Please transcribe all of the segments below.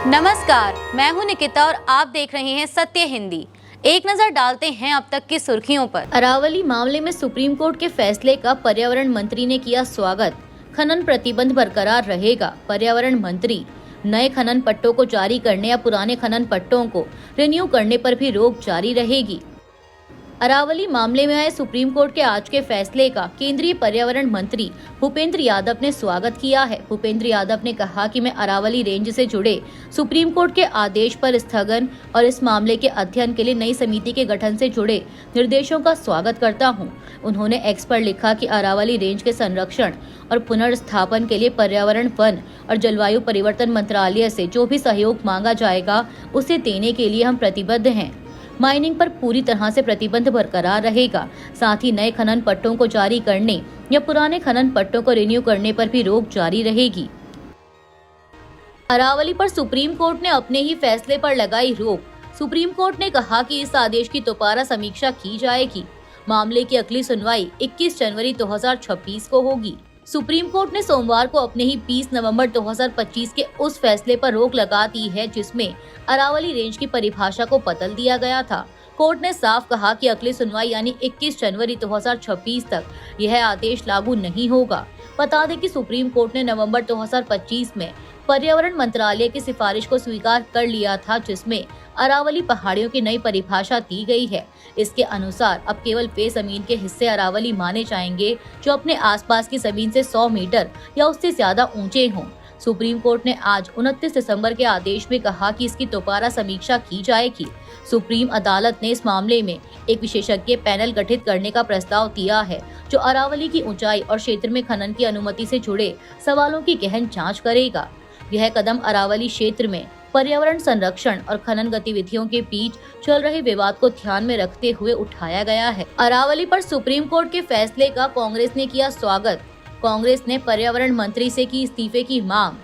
नमस्कार, मैं हूं निकिता और आप देख रहे हैं सत्य हिंदी। एक नजर डालते हैं अब तक की सुर्खियों पर। अरावली मामले में सुप्रीम कोर्ट के फैसले का पर्यावरण मंत्री ने किया स्वागत। खनन प्रतिबंध बरकरार रहेगा। पर्यावरण मंत्री नए खनन पट्टों को जारी करने या पुराने खनन पट्टों को रिन्यू करने पर भी रोक जारी रहेगी। अरावली मामले में आए सुप्रीम कोर्ट के आज के फैसले का केंद्रीय पर्यावरण मंत्री भूपेंद्र यादव ने स्वागत किया है। भूपेंद्र यादव ने कहा कि मैं अरावली रेंज से जुड़े सुप्रीम कोर्ट के आदेश पर स्थगन और इस मामले के अध्ययन के लिए नई समिति के गठन से जुड़े निर्देशों का स्वागत करता हूं। उन्होंने एक्स पर लिखा कि अरावली रेंज के संरक्षण और पुनर्स्थापन के लिए पर्यावरण, वन और जलवायु परिवर्तन मंत्रालय से जो भी सहयोग मांगा जाएगा उसे देने के लिए हम प्रतिबद्ध हैं। माइनिंग पर पूरी तरह से प्रतिबंध बरकरार रहेगा। साथ ही नए खनन पट्टों को जारी करने या पुराने खनन पट्टों को रिन्यू करने पर भी रोक जारी रहेगी। अरावली पर सुप्रीम कोर्ट ने अपने ही फैसले पर लगाई रोक। सुप्रीम कोर्ट ने कहा कि इस आदेश की दोबारा समीक्षा की जाएगी। मामले की अगली सुनवाई 21 जनवरी 2026 को होगी। सुप्रीम कोर्ट ने सोमवार को अपने ही 20 नवंबर 2025 के उस फैसले पर रोक लगा दी है जिसमें अरावली रेंज की परिभाषा को बदल दिया गया था। कोर्ट ने साफ कहा कि अगली सुनवाई यानी 21 जनवरी 2026 तक यह आदेश लागू नहीं होगा। बता दें कि सुप्रीम कोर्ट ने नवंबर 2025 में पर्यावरण मंत्रालय की सिफारिश को स्वीकार कर लिया था जिसमें अरावली पहाड़ियों की नई परिभाषा दी गई है। इसके अनुसार अब केवल वे जमीन के हिस्से अरावली माने जाएंगे जो अपने आसपास की जमीन से 100 मीटर या उससे ज्यादा ऊंचे हों। सुप्रीम कोर्ट ने आज 29 दिसंबर के आदेश में कहा कि इसकी दोबारा समीक्षा की जाएगी। सुप्रीम अदालत ने इस मामले में एक विशेषज्ञ पैनल गठित करने का प्रस्ताव दिया है जो अरावली की ऊंचाई और क्षेत्र में खनन की अनुमति से जुड़े सवालों की गहन जांच करेगा। यह कदम अरावली क्षेत्र में पर्यावरण संरक्षण और खनन गतिविधियों के बीच चल रहे विवाद को ध्यान में रखते हुए उठाया गया है। अरावली पर सुप्रीम कोर्ट के फैसले का कांग्रेस ने किया स्वागत। कांग्रेस ने पर्यावरण मंत्री से की इस्तीफे की मांग।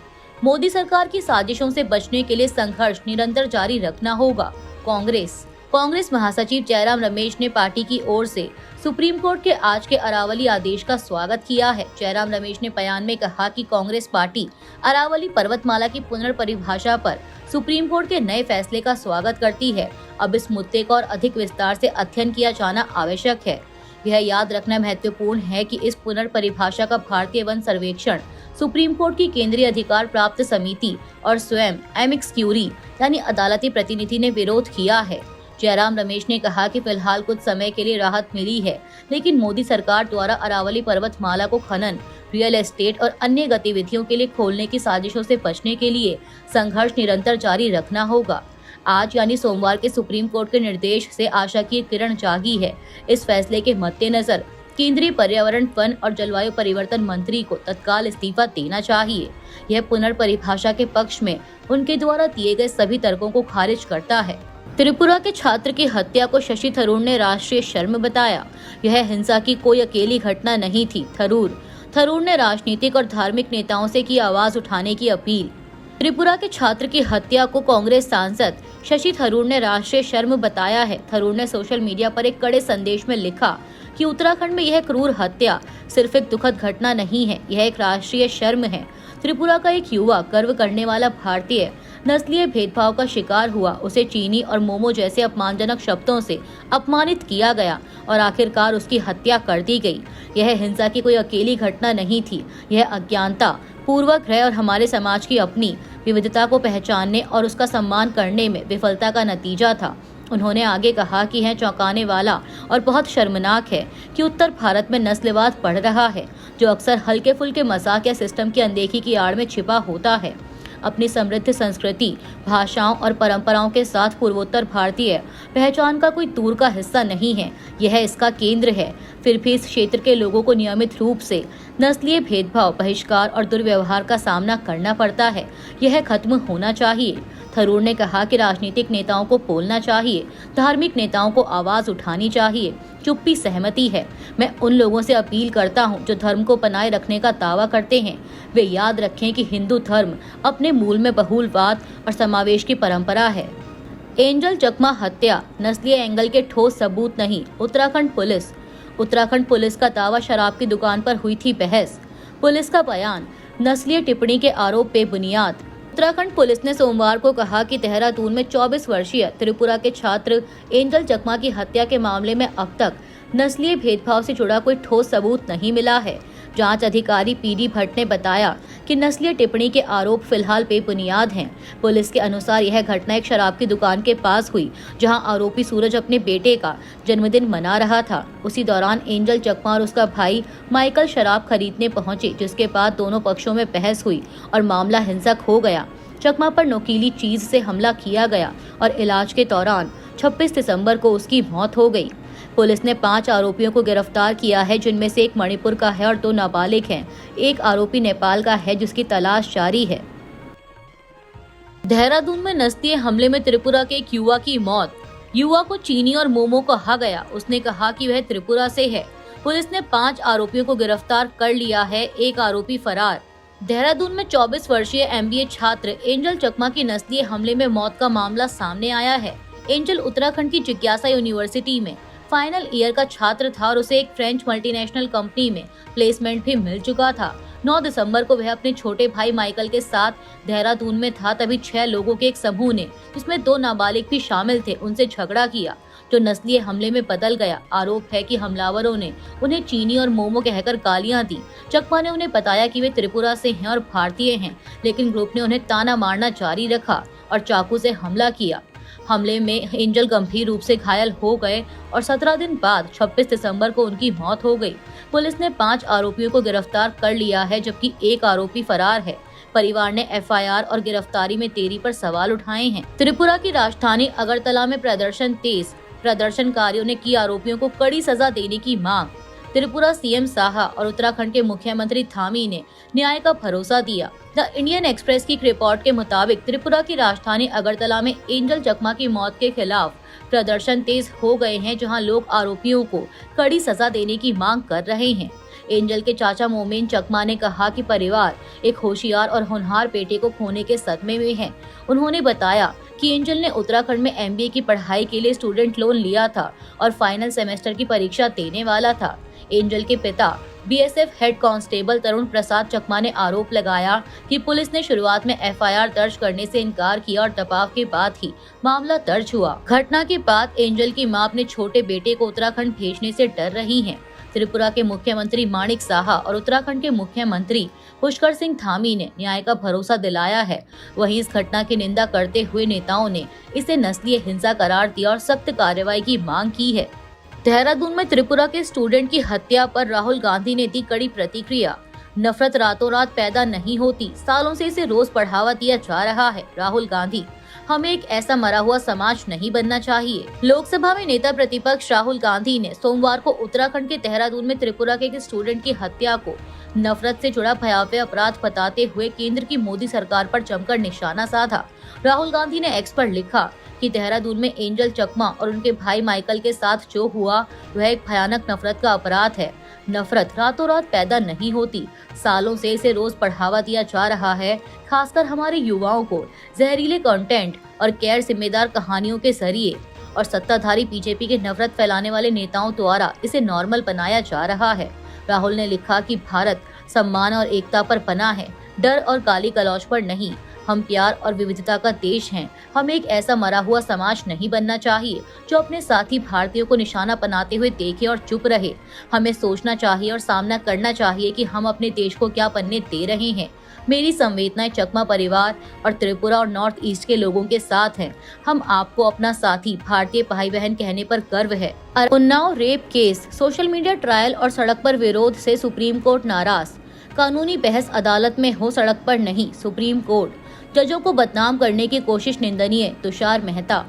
मोदी सरकार की साजिशों से बचने के लिए संघर्ष निरंतर जारी रखना होगा। कांग्रेस महासचिव जयराम रमेश ने पार्टी की ओर से सुप्रीम कोर्ट के आज के अरावली आदेश का स्वागत किया है। जयराम रमेश ने बयान में कहा कि कांग्रेस पार्टी अरावली पर्वतमाला की पुनर्परिभाषा पर सुप्रीम कोर्ट के नए फैसले का स्वागत करती है। अब इस मुद्दे का और अधिक विस्तार से अध्ययन किया जाना आवश्यक है। यह याद रखना महत्वपूर्ण है कि इस पुनर्परिभाषा का भारतीय वन सर्वेक्षण, सुप्रीम कोर्ट की केंद्रीय अधिकार प्राप्त समिति और स्वयं एमिक्स क्यूरी यानी अदालती प्रतिनिधि ने विरोध किया है। जयराम रमेश ने कहा कि फिलहाल कुछ समय के लिए राहत मिली है, लेकिन मोदी सरकार द्वारा अरावली पर्वतमाला को खनन, रियल एस्टेट और अन्य गतिविधियों के लिए खोलने की साजिशों से बचने के लिए संघर्ष निरंतर जारी रखना होगा। आज यानी सोमवार के सुप्रीम कोर्ट के निर्देश से आशा की किरण जागी है। इस फैसले के मद्देनजर केंद्रीय पर्यावरण, वन और जलवायु परिवर्तन मंत्री को तत्काल इस्तीफा देना चाहिए। यह पुनर्परिभाषा के पक्ष में उनके द्वारा दिए गए सभी तर्कों को खारिज करता है। त्रिपुरा के छात्र की हत्या को शशि थरूर ने राष्ट्रीय शर्म बताया। यह हिंसा की कोई अकेली घटना नहीं थी। थरूर ने राजनीतिक और धार्मिक नेताओं से की आवाज उठाने की अपील। त्रिपुरा के छात्र की हत्या को कांग्रेस सांसद शशि थरूर ने राष्ट्रीय शर्म बताया है। थरूर ने सोशल मीडिया पर एक कड़े संदेश में लिखा कि उत्तराखंड में यह क्रूर हत्या सिर्फ एक दुखद घटना नहीं है, यह एक राष्ट्रीय शर्म है। त्रिपुरा का एक युवा, गर्व करने वाला भारतीय नस्लीय भेदभाव का शिकार हुआ। उसे चीनी और मोमो जैसे अपमानजनक शब्दों से अपमानित किया गया और आखिरकार उसकी हत्या कर दी गई। यह हिंसा की कोई अकेली घटना नहीं थी। यह अज्ञानता, पूर्वाग्रह और हमारे समाज की अपनी विविधता को पहचानने और उसका सम्मान करने में विफलता का नतीजा था। उन्होंने आगे कहा कि यह चौंकाने वाला और बहुत शर्मनाक है कि उत्तर भारत में नस्लवाद बढ़ रहा है, जो अक्सर हल्के फुल्के मजाक या सिस्टम की अनदेखी की आड़ में छिपा होता है। अपनी समृद्ध संस्कृति, भाषाओं और परंपराओं के साथ पूर्वोत्तर भारतीय पहचान का कोई दूर का हिस्सा नहीं है, यह इसका केंद्र है। फिर भी इस क्षेत्र के लोगों को नियमित रूप से नस्लीय भेदभाव, बहिष्कार और दुर्व्यवहार का सामना करना पड़ता है। यह खत्म होना चाहिए। थरूर ने कहा कि राजनीतिक नेताओं को बोलना चाहिए, धार्मिक नेताओं को आवाज उठानी चाहिए। चुप्पी सहमति है। मैं उन लोगों से अपील करता हूं जो धर्म को बनाए रखने का दावा करते हैं, वे याद रखें कि हिंदू धर्म अपने मूल में बहुलवाद और समावेश की परंपरा है। एंजल चकमा हत्या, नस्लीय एंगल के ठोस सबूत नहीं। उत्तराखंड पुलिस का दावा, शराब की दुकान पर हुई थी बहस। पुलिस का बयान, नस्लीय टिप्पणी के आरोप बेबुनियाद। उत्तराखंड पुलिस ने सोमवार को कहा कि देहरादून में 24 वर्षीय त्रिपुरा के छात्र एंजल चकमा की हत्या के मामले में अब तक नस्लीय भेदभाव से जुड़ा कोई ठोस सबूत नहीं मिला है। जांच अधिकारी पीडी भट्ट ने बताया कि नस्लीय टिप्पणी के आरोप फिलहाल बेबुनियाद हैं। पुलिस के अनुसार यह घटना एक शराब की दुकान के पास हुई, जहां आरोपी सूरज अपने बेटे का जन्मदिन मना रहा था। उसी दौरान एंजल चकमा और उसका भाई माइकल शराब खरीदने पहुंचे, जिसके बाद दोनों पक्षों में बहस हुई और मामला हिंसक हो गया। चकमा पर नुकीली चीज से हमला किया गया और इलाज के दौरान 26 दिसंबर को उसकी मौत हो गई। पुलिस ने 5 आरोपियों को गिरफ्तार किया है, जिनमें से एक मणिपुर का है और 2 नाबालिग हैं। एक आरोपी नेपाल का है, जिसकी तलाश जारी है। देहरादून में नस्लीय हमले में त्रिपुरा के एक युवा की मौत। युवा को चीनी और मोमो कहा गया। उसने कहा कि वह त्रिपुरा से है। पुलिस ने 5 आरोपियों को गिरफ्तार कर लिया है, एक आरोपी फरार। देहरादून में 24 वर्षीय MBA छात्र एंजल चकमा की नस्लीय हमले में मौत का मामला सामने आया है। एंजल उत्तराखंड की जिज्ञासा यूनिवर्सिटी में फाइनल ईयर का छात्र था और उसे एक फ्रेंच मल्टीनेशनल कंपनी में प्लेसमेंट भी मिल चुका था। 9 दिसंबर को वह अपने छोटे भाई माइकल के साथ देहरादून में था, तभी 6 लोगों के एक समूह ने, जिसमें 2 नाबालिग भी शामिल थे, उनसे झगड़ा किया, जो नस्लीय हमले में बदल गया। आरोप है कि हमलावरों ने उन्हें चीनी और मोमो कहकर गालियां दी। चकमा ने उन्हें बताया कि वे त्रिपुरा से हैं और भारतीय हैं, लेकिन ग्रुप ने उन्हें ताना मारना जारी रखा और चाकू से हमला किया। हमले में एंजल गंभीर रूप से घायल हो गए और 17 दिन बाद 26 दिसंबर को उनकी मौत हो गई। पुलिस ने 5 आरोपियों को गिरफ्तार कर लिया है, जबकि एक आरोपी फरार है। परिवार ने FIR और गिरफ्तारी में देरी पर सवाल उठाए हैं। त्रिपुरा की राजधानी अगरतला में प्रदर्शन तेज। प्रदर्शनकारियों ने की आरोपियों को कड़ी सजा देने की मांग। त्रिपुरा CM साहा और उत्तराखंड के मुख्यमंत्री धामी ने न्याय का भरोसा दिया। द इंडियन एक्सप्रेस की एक रिपोर्ट के मुताबिक त्रिपुरा की राजधानी अगरतला में एंजल चकमा की मौत के खिलाफ प्रदर्शन तेज हो गए हैं, जहां लोग आरोपियों को कड़ी सजा देने की मांग कर रहे हैं। एंजल के चाचा मोमेन चकमा ने कहा कि परिवार एक होशियार और होनहार बेटे को खोने के सदमे में है। उन्होंने बताया कि एंजल ने उत्तराखंड में MBA की पढ़ाई के लिए स्टूडेंट लोन लिया था और फाइनल सेमेस्टर की परीक्षा देने वाला था। एंजल के पिता BSF हेड कांस्टेबल तरुण प्रसाद चकमा ने आरोप लगाया कि पुलिस ने शुरुआत में FIR दर्ज करने से इनकार किया और दबाव के बाद ही मामला दर्ज हुआ। घटना के बाद एंजल की मां अपने छोटे बेटे को उत्तराखंड भेजने से डर रही हैं। त्रिपुरा के मुख्यमंत्री माणिक साहा और उत्तराखंड के मुख्यमंत्री पुष्कर सिंह धामी ने न्याय का भरोसा दिलाया है। वहीं इस घटना की निंदा करते हुए नेताओं ने इसे नस्लीय हिंसा करार दिया और सख्त कार्रवाई की मांग की है। देहरादून में त्रिपुरा के स्टूडेंट की हत्या पर राहुल गांधी ने दी कड़ी प्रतिक्रिया। नफरत रातों रात पैदा नहीं होती, सालों से इसे रोज बढ़ावा दिया जा रहा है। राहुल गांधी, हमें एक ऐसा मरा हुआ समाज नहीं बनना चाहिए। लोकसभा में नेता प्रतिपक्ष राहुल गांधी ने सोमवार को उत्तराखंड के देहरादून में त्रिपुरा के एक स्टूडेंट की हत्या को नफरत से जुड़ा भयावह अपराध बताते हुए केंद्र की मोदी सरकार पर जमकर निशाना साधा। राहुल गांधी ने एक्स पर लिखा कि देहरादून में एंजल चकमा और उनके भाई माइकल के साथ जो हुआ वह एक भयानक नफरत का अपराध है। नफरत रातों रात पैदा नहीं होती, सालों से इसे रोज बढ़ावा दिया जा रहा है। खासकर हमारे युवाओं को जहरीले कंटेंट और गैर जिम्मेदार कहानियों के जरिए और सत्ताधारी बीजेपी के नफरत फैलाने वाले नेताओं द्वारा इसे नॉर्मल बनाया जा रहा है। राहुल ने लिखा कि भारत सम्मान और एकता पर बना है, डर और गाली गलौज पर नहीं। हम प्यार और विविधता का देश हैं। हमें एक ऐसा मरा हुआ समाज नहीं बनना चाहिए जो अपने साथी भारतीयों को निशाना बनाते हुए देखे और चुप रहे। हमें सोचना चाहिए और सामना करना चाहिए कि हम अपने देश को क्या बनने दे रहे हैं। मेरी संवेदनाएं चकमा परिवार और त्रिपुरा और नॉर्थ ईस्ट के लोगों के साथ हैं। हम आपको अपना साथी भारतीय भाई बहन कहने पर गर्व है। Unnao rape case, social media trial और सड़क पर विरोध से सुप्रीम कोर्ट नाराज। कानूनी बहस अदालत में हो, सड़क पर नहीं, सुप्रीम कोर्ट। जजों को बदनाम करने की कोशिश निंदनीय, तुषार मेहता।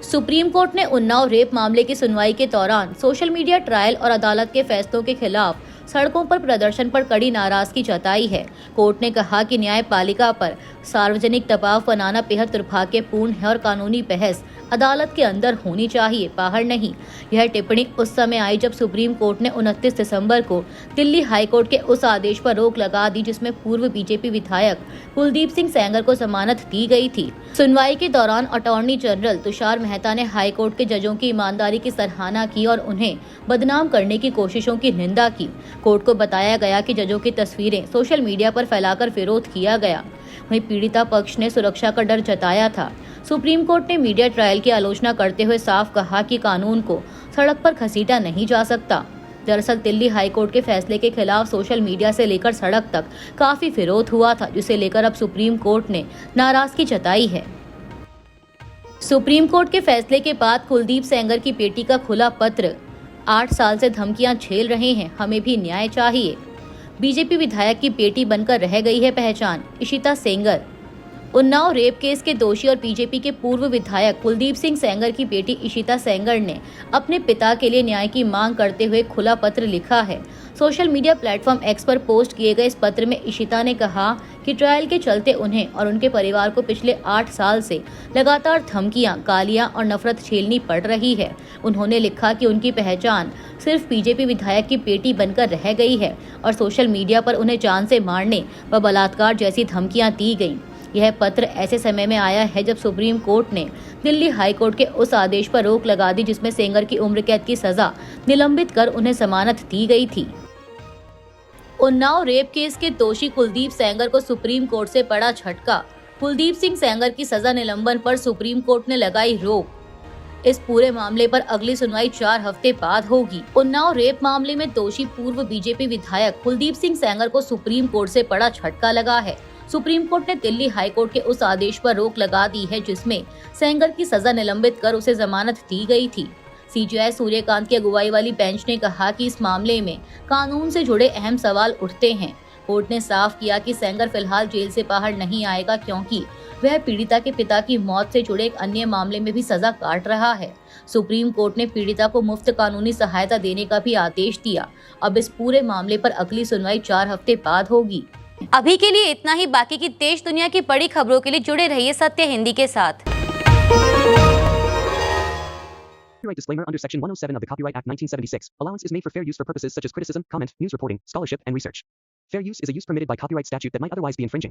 सुप्रीम कोर्ट ने उन्नाव रेप मामले की सुनवाई के दौरान सोशल मीडिया ट्रायल और अदालत के फैसलों के खिलाफ सड़कों पर प्रदर्शन पर कड़ी नाराजगी जताई है। कोर्ट ने कहा कि न्यायपालिका पर सार्वजनिक दबाव बनाना बेहद दुर्भाग्यपूर्ण है और कानूनी बहस अदालत के अंदर होनी चाहिए, बाहर नहीं। यह टिप्पणी उस समय आई जब सुप्रीम कोर्ट ने 29 दिसंबर को दिल्ली हाई कोर्ट के उस आदेश पर रोक लगा दी जिसमें पूर्व बीजेपी विधायक कुलदीप सिंह सेंगर को जमानत दी गई थी। सुनवाई के दौरान अटॉर्नी जनरल तुषार मेहता ने हाई कोर्ट के जजों की ईमानदारी की सराहना की और उन्हें बदनाम करने की कोशिशों की निंदा की। कोर्ट को बताया गया कि जजों की तस्वीरें सोशल मीडिया पर फैलाकर विरोध किया गया। वहीं पीड़िता पक्ष ने सुरक्षा का डर जताया था। सुप्रीम कोर्ट ने मीडिया ट्रायल की आलोचना करते हुए साफ कहा कि कानून को सड़क पर घसीटा नहीं जा सकता। दरअसल दिल्ली हाईकोर्ट के फैसले के खिलाफ सोशल मीडिया से लेकर सड़क तक काफी विरोध हुआ था, जिसे लेकर अब सुप्रीम कोर्ट ने नाराजगी जताई है। सुप्रीम कोर्ट के फैसले के बाद कुलदीप सेंगर की बेटी का खुला पत्र, 8 साल से धमकियां झेल रहे हैं, हमें भी न्याय चाहिए। बीजेपी विधायक की बेटी बनकर रह गई है पहचान, इशिता सेंगर। उन्नाव रेप केस के दोषी और बीजेपी के पूर्व विधायक कुलदीप सिंह सेंगर की बेटी इशिता सेंगर ने अपने पिता के लिए न्याय की मांग करते हुए खुला पत्र लिखा है। सोशल मीडिया प्लेटफॉर्म एक्स पर पोस्ट किए गए इस पत्र में इशिता ने कहा कि ट्रायल के चलते उन्हें और उनके परिवार को पिछले 8 साल से लगातार धमकियां, गालियां और नफरत झेलनी पड़ रही है। उन्होंने लिखा कि उनकी पहचान सिर्फ बीजेपी विधायक की बेटी बनकर रह गई है और सोशल मीडिया पर उन्हें जान से मारने व बलात्कार जैसी धमकियां दी गईं। यह पत्र ऐसे समय में आया है जब सुप्रीम कोर्ट ने दिल्ली हाई कोर्ट के उस आदेश पर रोक लगा दी जिसमें सेंगर की उम्र कैद की सजा निलंबित कर उन्हें जमानत दी गई थी। उन्नाव रेप केस के दोषी कुलदीप सेंगर को सुप्रीम कोर्ट से पड़ा झटका। कुलदीप सिंह सेंगर की सजा निलंबन पर सुप्रीम कोर्ट ने लगाई रोक। इस पूरे मामले पर अगली सुनवाई 4 हफ्ते बाद होगी। उन्नाव रेप मामले में दोषी पूर्व बीजेपी विधायक कुलदीप सिंह सेंगर को सुप्रीम कोर्ट से बड़ा झटका लगा है। सुप्रीम कोर्ट ने दिल्ली हाई कोर्ट के उस आदेश पर रोक लगा दी है जिसमें सेंगर की सजा निलंबित कर उसे जमानत दी गई थी। सीजेआई सूर्यकांत की अगुवाई वाली बेंच ने कहा कि इस मामले में कानून से जुड़े अहम सवाल उठते हैं। कोर्ट ने साफ किया कि सेंगर फिलहाल जेल से बाहर नहीं आएगा क्योंकि वह पीड़िता के पिता की मौत से जुड़े एक अन्य मामले में भी सजा काट रहा है। सुप्रीम कोर्ट ने पीड़िता को मुफ्त कानूनी सहायता देने का भी आदेश दिया। अब इस पूरे मामले पर अगली सुनवाई 4 हफ्ते बाद होगी। अभी के लिए इतना ही। बाकी की देश दुनिया की बड़ी खबरों के लिए जुड़े रहिए सत्य हिंदी के साथ। Copyright disclaimer under Section 107 of the Copyright Act 1976. Allowance is made for fair use for purposes such as criticism, comment, news reporting, scholarship, and research. Fair use is a use permitted by copyright statute that might otherwise be infringing.